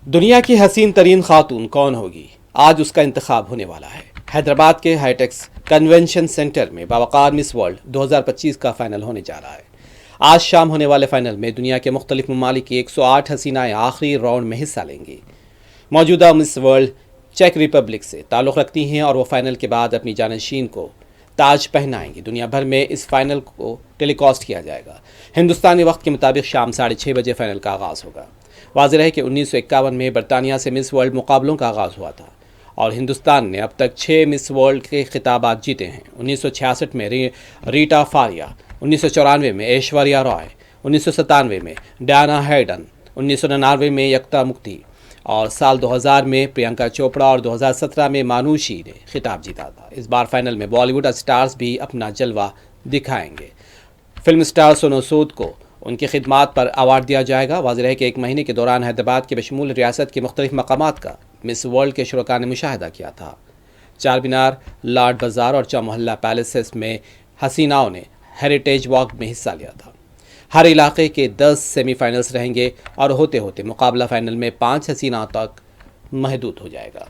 دنیا کی حسین ترین خاتون کون ہوگی؟ آج اس کا انتخاب ہونے والا ہے۔ حیدرآباد کے ہائی ٹیکس کنونشن سینٹر میں باوقار مس ورلڈ 2025 کا فائنل ہونے جا رہا ہے۔ آج شام ہونے والے فائنل میں دنیا کے مختلف ممالک کی 108 حسینائیں آخری راؤنڈ میں حصہ لیں گی۔ موجودہ مس ورلڈ چیک ریپبلک سے تعلق رکھتی ہیں اور وہ فائنل کے بعد اپنی جانشین کو تاج پہنائیں گی۔ دنیا بھر میں اس فائنل کو ٹیلی کاسٹ کیا جائے گا۔ ہندوستانی وقت کے مطابق شام 6:30 بجے فائنل کا آغاز ہوگا۔ واضح ہے کہ 1951 میں برطانیہ سے مس ورلڈ مقابلوں کا آغاز ہوا تھا اور ہندوستان نے اب تک 6 مس ورلڈ کے خطابات جیتے ہیں۔ 1966 میں ریٹا فاریا، 1994 میں ایشوریا رائے، 1997 میں ڈیانا ہیڈن، 1999 میں یکتا مکتی اور سال 2000 میں پرینکا چوپڑا اور 2017 میں مانوشی نے خطاب جیتا تھا۔ اس بار فائنل میں بالی ووڈ اسٹارز بھی اپنا جلوہ دکھائیں گے۔ فلم اسٹار سونو سود کو ان کی خدمات پر ایوارڈ دیا جائے گا۔ واضح ہے کہ ایک مہینے کے دوران حیدرآباد کے بشمول ریاست کے مختلف مقامات کا مس ورلڈ کے شرکاء نے مشاہدہ کیا تھا۔ چار مینار، لاڈ بازار اور چومحلہ پیلیسز میں حسیناؤں نے ہیریٹیج واک میں حصہ لیا تھا۔ ہر علاقے کے 10 سیمی فائنلز رہیں گے اور ہوتے ہوتے مقابلہ فائنل میں 5 حسیناؤں تک محدود ہو جائے گا۔